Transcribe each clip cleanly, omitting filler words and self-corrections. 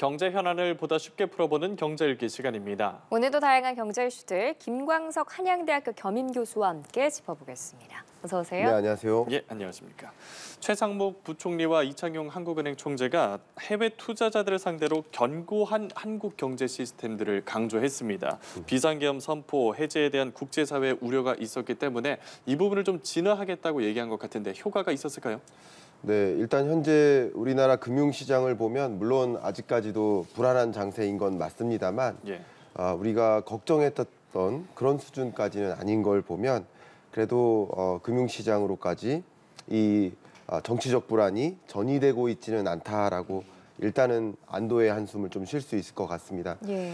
경제 현안을 보다 쉽게 풀어보는 경제 읽기 시간입니다. 오늘도 다양한 경제 이슈들 김광석 한양대학교 겸임교수와 함께 짚어보겠습니다. 어서 오세요. 네, 안녕하세요. 예, 안녕하십니까. 최상목 부총리와 이창용 한국은행 총재가 해외 투자자들을 상대로 견고한 한국 경제 시스템들을 강조했습니다. 비상계엄 선포, 해제에 대한 국제사회 우려가 있었기 때문에 이 부분을 좀 진화하겠다고 얘기한 것 같은데 효과가 있었을까요? 네, 일단 현재 우리나라 금융시장을 보면 물론 아직까지도 불안한 장세인 건 맞습니다만 예. 우리가 걱정했던 그런 수준까지는 아닌 걸 보면 그래도 금융시장으로까지 이 정치적 불안이 전이되고 있지는 않다라고 일단은 안도의 한숨을 좀 쉴 수 있을 것 같습니다. 예.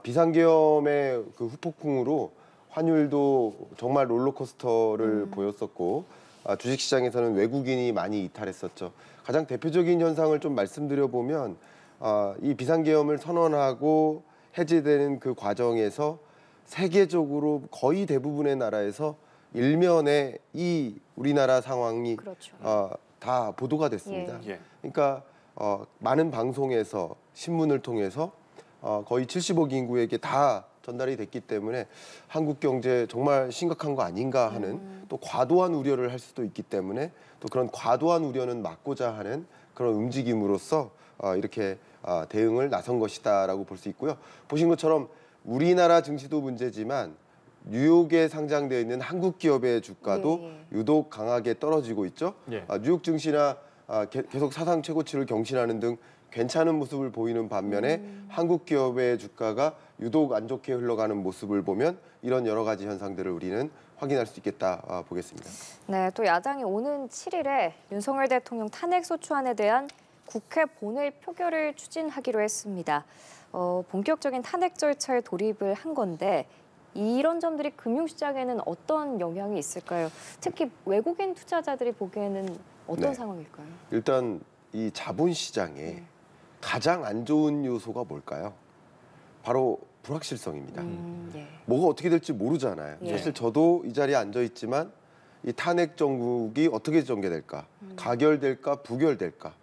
비상계엄의 그 후폭풍으로 환율도 정말 롤러코스터를 보였었고 주식시장에서는 외국인이 많이 이탈했었죠. 가장 대표적인 현상을 좀 말씀드려보면 이 비상계엄을 선언하고 해제되는 그 과정에서 세계적으로 거의 대부분의 나라에서 일면에 이 우리나라 상황이 그렇죠. 다 보도가 됐습니다. 예. 그러니까 많은 방송에서 신문을 통해서 거의 70억 인구에게 다 전달이 됐기 때문에 한국 경제 정말 심각한 거 아닌가 하는 또 과도한 우려를 할 수도 있기 때문에 또 그런 과도한 우려는 막고자 하는 그런 움직임으로써 이렇게 대응을 나선 것이다라고 볼 수 있고요. 보신 것처럼 우리나라 증시도 문제지만 뉴욕에 상장되어 있는 한국 기업의 주가도 유독 강하게 떨어지고 있죠. 예. 뉴욕 증시나 계속 사상 최고치를 경신하는 등 괜찮은 모습을 보이는 반면에 한국 기업의 주가가 유독 안 좋게 흘러가는 모습을 보면 이런 여러 가지 현상들을 우리는 확인할 수 있겠다 보겠습니다. 네, 또 야당이 오는 7일에 윤석열 대통령 탄핵소추안에 대한 국회 본회의 표결을 추진하기로 했습니다. 본격적인 탄핵 절차에 돌입을 한 건데 이런 점들이 금융시장에는 어떤 영향이 있을까요? 특히 외국인 투자자들이 보기에는 어떤 상황일까요? 일단 이 자본시장에 가장 안 좋은 요소가 뭘까요? 바로 불확실성입니다. 예. 뭐가 어떻게 될지 모르잖아요. 예. 사실 저도 이 자리에 앉아 있지만 이 탄핵 정국이 어떻게 전개될까? 가결될까? 부결될까?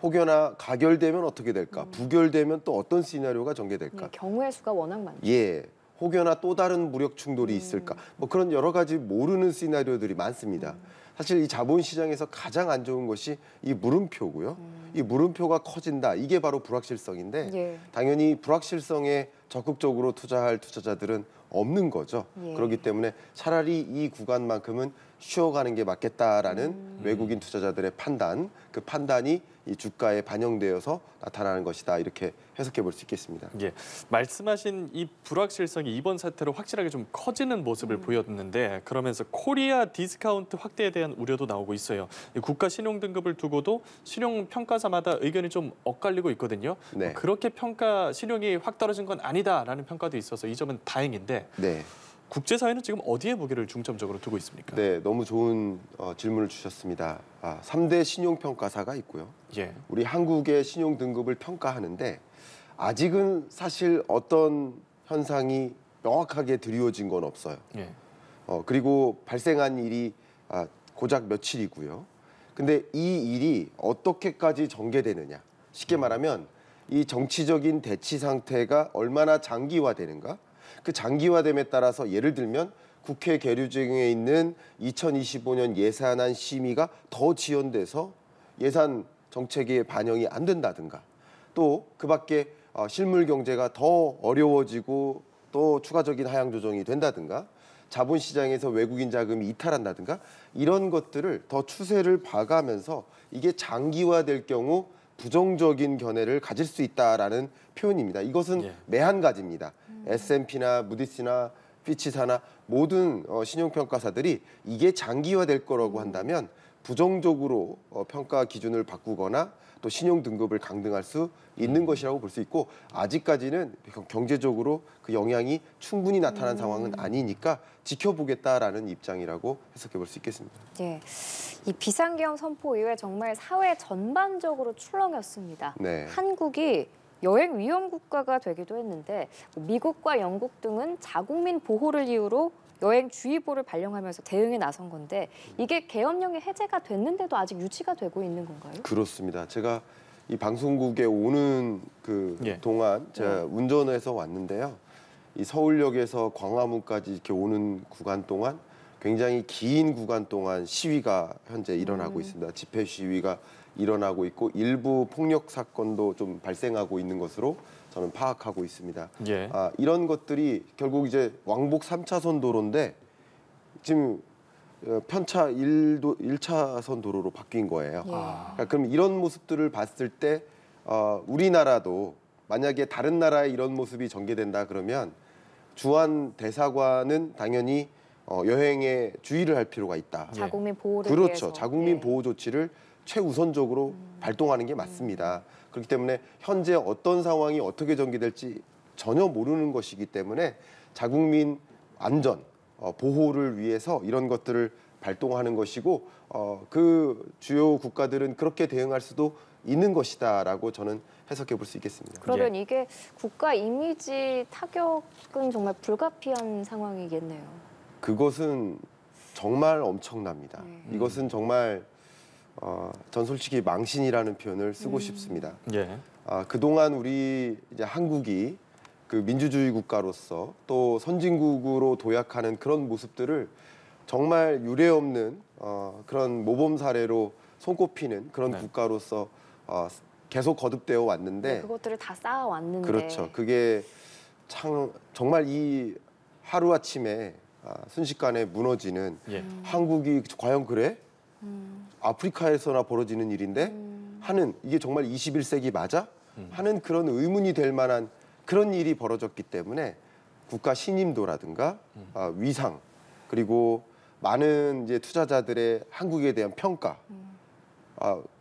혹여나 가결되면 어떻게 될까? 부결되면 또 어떤 시나리오가 전개될까? 경우의 수가 워낙 많죠. 예. 혹여나 또 다른 무력 충돌이 있을까? 뭐 그런 여러 가지 모르는 시나리오들이 많습니다. 사실 이 자본시장에서 가장 안 좋은 것이 이 물음표고요. 이 물음표가 커진다. 이게 바로 불확실성인데 예. 당연히 불확실성에 적극적으로 투자할 투자자들은 없는 거죠. 예. 그렇기 때문에 차라리 이 구간만큼은 쉬어가는 게 맞겠다라는 외국인 투자자들의 판단, 그 판단이 이 주가에 반영되어서 나타나는 것이다. 이렇게 해석해 볼 수 있겠습니다. 예, 말씀하신 이 불확실성이 이번 사태로 확실하게 좀 커지는 모습을 보였는데 그러면서 코리아 디스카운트 확대에 대한 우려도 나오고 있어요. 국가 신용 등급을 두고도 신용 평가사마다 의견이 좀 엇갈리고 있거든요. 네. 그렇게 신용이 확 떨어진 건 아니다라는 평가도 있어서 이 점은 다행인데 네. 국제사회는 지금 어디에 무게를 중점적으로 두고 있습니까? 네, 너무 좋은 질문을 주셨습니다. 3대 신용평가사가 있고요. 예. 우리 한국의 신용 등급을 평가하는데 아직은 사실 어떤 현상이 명확하게 드리워진 건 없어요. 예. 그리고 발생한 일이 고작 며칠이고요. 근데 이 일이 어떻게까지 전개되느냐. 쉽게 말하면 이 정치적인 대치 상태가 얼마나 장기화되는가. 그 장기화됨에 따라서 예를 들면 국회 계류 중에 있는 2025년 예산안 심의가 더 지연돼서 예산 정책에 반영이 안 된다든가 또 그 밖에 실물 경제가 더 어려워지고 또 추가적인 하향 조정이 된다든가 자본시장에서 외국인 자금이 이탈한다든가 이런 것들을 더 추세를 봐가면서 이게 장기화될 경우 부정적인 견해를 가질 수 있다라는 표현입니다. 이것은 매한가지입니다. S&P나 무디스나 피치사나 모든 신용평가사들이 이게 장기화될 거라고 한다면 부정적으로 평가 기준을 바꾸거나 또 신용 등급을 강등할 수 있는 것이라고 볼 수 있고 아직까지는 경제적으로 그 영향이 충분히 나타난 상황은 아니니까 지켜보겠다라는 입장이라고 해석해 볼 수 있겠습니다. 예, 이 비상계엄 선포 이후에 정말 사회 전반적으로 출렁였습니다. 네. 한국이 여행 위험 국가가 되기도 했는데 미국과 영국 등은 자국민 보호를 이유로 여행주의보를 발령하면서 대응에 나선 건데 이게 계엄령이 해제가 됐는데도 아직 유지가 되고 있는 건가요? 그렇습니다. 제가 이 방송국에 오는 예. 동안 제가 운전해서 왔는데요. 이 서울역에서 광화문까지 이렇게 오는 구간 동안 굉장히 긴 구간 동안 시위가 현재 일어나고 있습니다. 집회 시위가 일어나고 있고 일부 폭력 사건도 좀 발생하고 있는 것으로 저는 파악하고 있습니다. 예. 이런 것들이 결국 이제 왕복 3차선 도로인데 지금 편차 1차선 도로로 바뀐 거예요. 예. 그러니까 그럼 이런 모습들을 봤을 때 우리나라도 만약에 다른 나라에 이런 모습이 전개된다 그러면 주한 대사관은 당연히 여행에 주의를 할 필요가 있다. 자국민 보호를 그렇죠. 위해서. 자국민 예. 보호 조치를 최우선적으로 발동하는 게 맞습니다. 그렇기 때문에 현재 어떤 상황이 어떻게 전개될지 전혀 모르는 것이기 때문에 자국민 안전 보호를 위해서 이런 것들을 발동하는 것이고 그 주요 국가들은 그렇게 대응할 수도 있는 것이다라고 저는 해석해 볼 수 있겠습니다. 그러면 이게 국가 이미지 타격은 정말 불가피한 상황이겠네요. 그것은 정말 엄청납니다. 네. 이것은 정말 전 솔직히 망신이라는 표현을 쓰고 싶습니다. 예. 그동안 우리 이제 한국이 그 민주주의 국가로서 또 선진국으로 도약하는 그런 모습들을 정말 유례없는 그런 모범 사례로 손꼽히는 그런 네. 국가로서 계속 거듭되어 왔는데 그것들을 다 쌓아왔는데. 그렇죠. 그게 참 정말 이 하루아침에 순식간에 무너지는 예. 한국이 과연 그래? 아프리카에서나 벌어지는 일인데 하는 이게 정말 21세기 맞아? 하는 그런 의문이 될 만한 그런 일이 벌어졌기 때문에 국가 신임도라든가 위상 그리고 많은 이제 투자자들의 한국에 대한 평가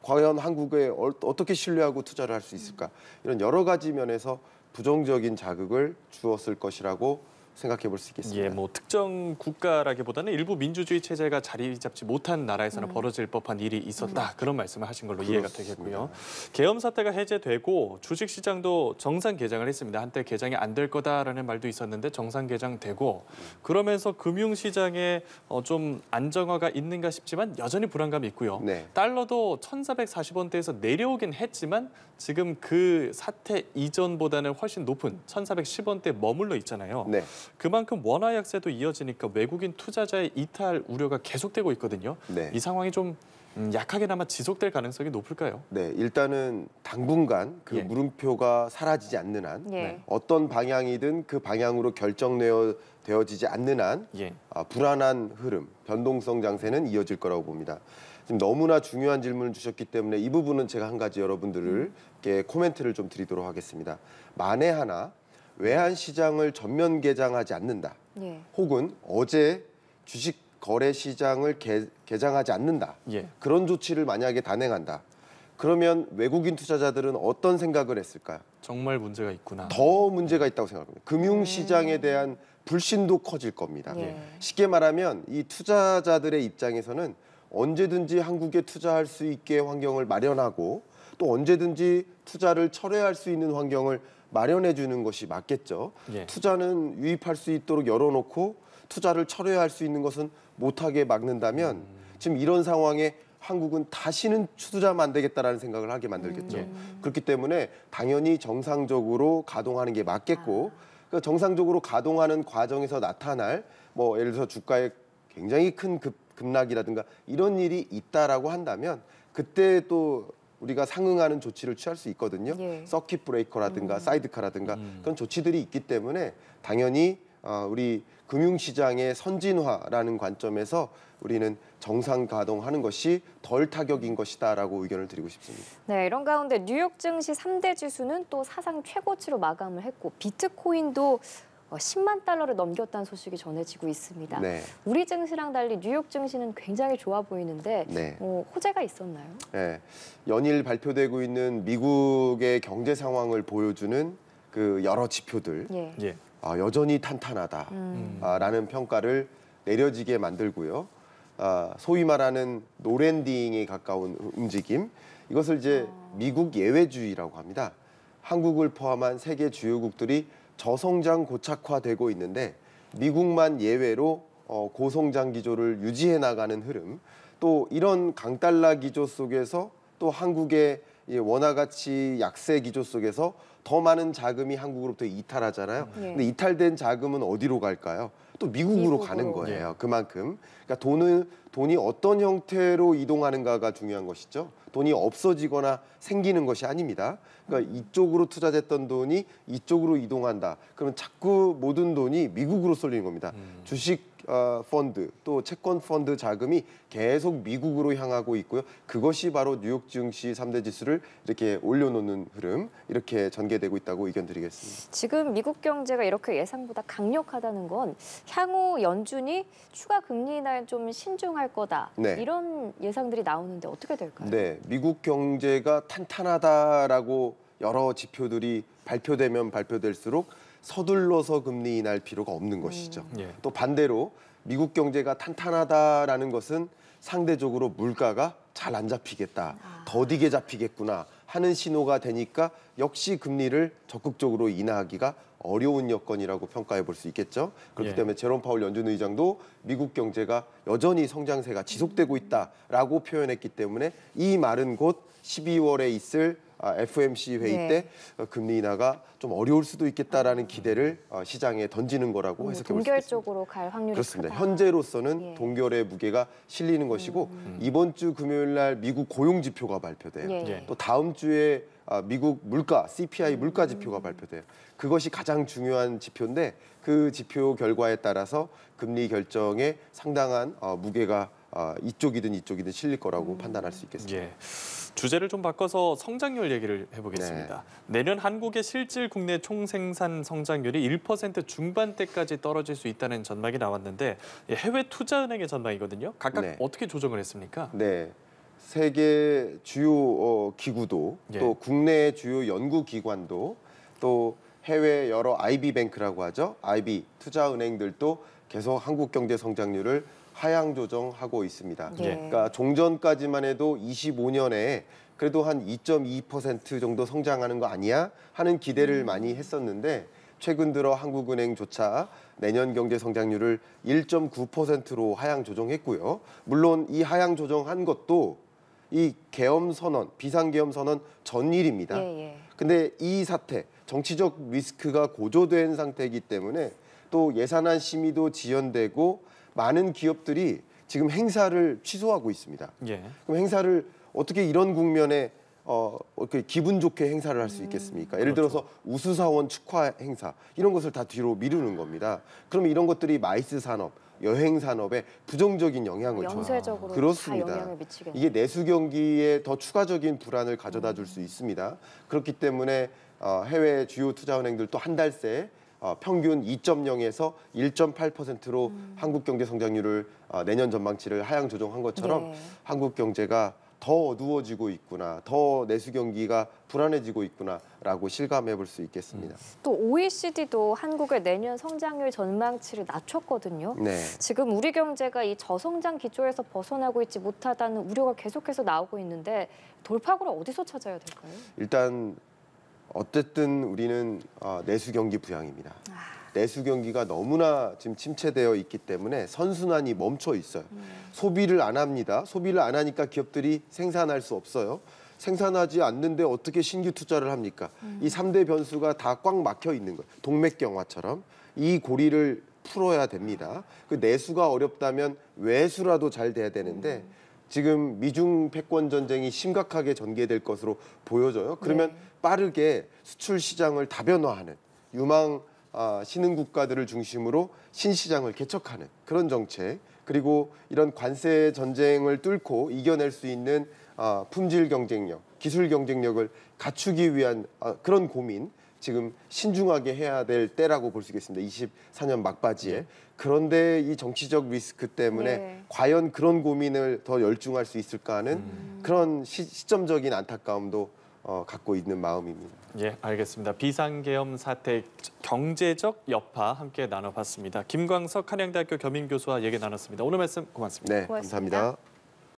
과연 한국에 어떻게 신뢰하고 투자를 할 수 있을까 이런 여러 가지 면에서 부정적인 자극을 주었을 것이라고 생각해 볼 수 있겠습니다. 예, 뭐 특정 국가라기보다는 일부 민주주의 체제가 자리 잡지 못한 나라에서는 벌어질 법한 일이 있었다. 그런 말씀을 하신 걸로 이해가 그렇습니다. 되겠고요. 계엄 사태가 해제되고 주식 시장도 정상 개장을 했습니다. 한때 개장이 안 될 거다라는 말도 있었는데 정상 개장되고 그러면서 금융 시장에 좀 안정화가 있는가 싶지만 여전히 불안감이 있고요. 네. 달러도 1,440원대에서 내려오긴 했지만 지금 그 사태 이전보다는 훨씬 높은 1,410원대 머물러 있잖아요. 네. 그만큼 원화 약세도 이어지니까 외국인 투자자의 이탈 우려가 계속되고 있거든요. 네. 이 상황이 좀 약하게나마 지속될 가능성이 높을까요? 네, 일단은 당분간 그 예. 물음표가 사라지지 않는 한 예. 어떤 방향이든 그 방향으로 결정되어지지 않는 한 예. 불안한 흐름, 변동성 장세는 이어질 거라고 봅니다. 지금 너무나 중요한 질문을 주셨기 때문에 이 부분은 제가 한 가지 여러분들께 코멘트를 좀 드리도록 하겠습니다. 만에 하나 외환 시장을 전면 개장하지 않는다. 예. 혹은 어제 주식 거래 시장을 개장하지 않는다. 예. 그런 조치를 만약에 단행한다. 그러면 외국인 투자자들은 어떤 생각을 했을까요? 정말 문제가 있구나. 더 문제가 있다고 생각합니다. 금융 시장에 대한 불신도 커질 겁니다. 예. 쉽게 말하면 이 투자자들의 입장에서는 언제든지 한국에 투자할 수 있게 환경을 마련하고 또 언제든지 투자를 철회할 수 있는 환경을 마련해 주는 것이 맞겠죠. 예. 투자는 유입할 수 있도록 열어놓고 투자를 철회할 수 있는 것은 못하게 막는다면 지금 이런 상황에 한국은 다시는 투자하면 안 되겠다라는 생각을 하게 만들겠죠. 그렇기 때문에 당연히 정상적으로 가동하는 게 맞겠고 그 정상적으로 가동하는 과정에서 나타날 뭐 예를 들어서 주가의 굉장히 큰 급락이라든가 이런 일이 있다라고 한다면 그때 또 우리가 상응하는 조치를 취할 수 있거든요. 예. 서킷 브레이커라든가 사이드카라든가 그런 조치들이 있기 때문에 당연히 우리 금융시장의 선진화라는 관점에서 우리는 정상 가동하는 것이 덜 타격인 것이다라고 의견을 드리고 싶습니다. 네, 이런 가운데 뉴욕 증시 3대 지수는 또 사상 최고치로 마감을 했고 비트코인도 10만 달러를 넘겼다는 소식이 전해지고 있습니다. 네. 우리 증시랑 달리 뉴욕 증시는 굉장히 좋아 보이는데 네. 호재가 있었나요? 네. 연일 발표되고 있는 미국의 경제 상황을 보여주는 그 여러 지표들 예. 예. 여전히 탄탄하다라는 평가를 내려지게 만들고요. 소위 말하는 노랜딩에 가까운 움직임 이것을 이제 미국 예외주의라고 합니다. 한국을 포함한 세계 주요국들이 저성장 고착화되고 있는데 미국만 예외로 고성장 기조를 유지해 나가는 흐름 또 이런 강달러 기조 속에서 또 한국의 이 원화 가치 약세 기조 속에서 더 많은 자금이 한국으로부터 이탈하잖아요. 근데 이탈된 자금은 어디로 갈까요? 또 미국으로 가는 거예요. 그만큼. 그러니까 돈이 어떤 형태로 이동하는가가 중요한 것이죠. 돈이 없어지거나 생기는 것이 아닙니다. 그러니까 이쪽으로 투자됐던 돈이 이쪽으로 이동한다. 그러면 자꾸 모든 돈이 미국으로 쏠리는 겁니다. 주식 펀드 또 채권 펀드 자금이 계속 미국으로 향하고 있고요. 그것이 바로 뉴욕 증시 3대 지수를 이렇게 올려놓는 흐름, 이렇게 전개되고 있다고 의견 드리겠습니다. 지금 미국 경제가 이렇게 예상보다 강력하다는 건 향후 연준이 추가 금리 인하에 좀 신중할 거다. 네. 이런 예상들이 나오는데 어떻게 될까요? 네, 미국 경제가 탄탄하다라고 여러 지표들이 발표되면 발표될수록 서둘러서 금리 인하할 필요가 없는 것이죠. 또 반대로 미국 경제가 탄탄하다라는 것은 상대적으로 물가가 잘 안 잡히겠다, 더디게 잡히겠구나 하는 신호가 되니까 역시 금리를 적극적으로 인하하기가 어려운 여건이라고 평가해 볼 수 있겠죠. 그렇기 때문에 제롬 파월 연준 의장도 미국 경제가 여전히 성장세가 지속되고 있다라고 표현했기 때문에 이 말은 곧 12월에 있을 FOMC 회의 때 금리 인하가 좀 어려울 수도 있겠다라는 기대를 시장에 던지는 거라고 해석해 볼 수 있습니다. 동결적으로 갈 확률이 그렇습니다. 크다. 현재로서는 동결의 무게가 실리는 것이고 이번 주 금요일 날 미국 고용 지표가 발표돼요. 또 다음 주에 미국 물가 CPI 물가 지표가 발표돼요. 그것이 가장 중요한 지표인데 그 지표 결과에 따라서 금리 결정에 상당한 무게가 이쪽이든 실릴 거라고 판단할 수 있겠습니다. 주제를 좀 바꿔서 성장률 얘기를 해보겠습니다. 내년 한국의 실질 국내 총생산 성장률이 1% 중반대까지 떨어질 수 있다는 전망이 나왔는데 해외 투자은행의 전망이거든요. 각각 어떻게 조정을 했습니까? 네, 세계 주요 기구도 또 국내 주요 연구기관도 또 해외 여러 IB뱅크라고 하죠. IB 투자은행들도 계속 한국 경제 성장률을 하향 조정하고 있습니다. 그러니까 종전까지만 해도 25년에 그래도 한 2.2% 정도 성장하는 거 아니야? 하는 기대를 많이 했었는데 최근 들어 한국은행조차 내년 경제 성장률을 1.9%로 하향 조정했고요. 물론 이 하향 조정한 것도 이 계엄 선언, 비상계엄 선언 전일입니다. 근데 이 사태, 정치적 리스크가 고조된 상태이기 때문에 또 예산안 심의도 지연되고 많은 기업들이 지금 행사를 취소하고 있습니다. 그럼 행사를 어떻게 이런 국면에 기분 좋게 행사를 할 수 있겠습니까? 예를 들어서 우수사원 축하 행사 이런 것을 다 뒤로 미루는 겁니다. 그러면 이런 것들이 마이스 산업, 여행 산업에 부정적인 영향을 줘요. 연쇄적으로 그렇습니다. 다 영향을 미치겠네요. 이게 내수 경기에 더 추가적인 불안을 가져다 줄 수 있습니다. 그렇기 때문에 해외 주요 투자은행들도 한 달 새 평균 2.0에서 1.8%로 한국 경제 성장률을 내년 전망치를 하향 조정한 것처럼 한국 경제가 더 어두워지고 있구나, 더 내수 경기가 불안해지고 있구나라고 실감해 볼 수 있겠습니다. 또 OECD도 한국의 내년 성장률 전망치를 낮췄거든요. 지금 우리 경제가 이 저성장 기조에서 벗어나고 있지 못하다는 우려가 계속해서 나오고 있는데 돌파구를 어디서 찾아야 될까요? 일단 어쨌든 우리는 내수 경기 부양입니다. 내수 경기가 너무나 지금 침체되어 있기 때문에 선순환이 멈춰 있어요. 소비를 안 합니다. 소비를 안 하니까 기업들이 생산할 수 없어요. 생산하지 않는데 어떻게 신규 투자를 합니까? 이 3대 변수가 다 꽉 막혀 있는 거예요. 동맥경화처럼 이 고리를 풀어야 됩니다. 그 내수가 어렵다면 외수라도 잘 돼야 되는데 지금 미중 패권 전쟁이 심각하게 전개될 것으로 보여져요. 그러면 빠르게 수출 시장을 다변화하는 유망 신흥 국가들을 중심으로 신시장을 개척하는 그런 정책, 그리고 이런 관세 전쟁을 뚫고 이겨낼 수 있는 품질 경쟁력, 기술 경쟁력을 갖추기 위한 그런 고민, 지금 신중하게 해야 될 때라고 볼 수 있겠습니다. 24년 막바지에. 그런데 이 정치적 리스크 때문에 과연 그런 고민을 더 열중할 수 있을까 하는 그런 시점적인 안타까움도 갖고 있는 마음입니다. 알겠습니다. 비상계엄 사태 경제적 여파 함께 나눠봤습니다. 김광석 한양대학교 겸임교수와 얘기 나눴습니다. 오늘 말씀 고맙습니다. 네, 감사합니다.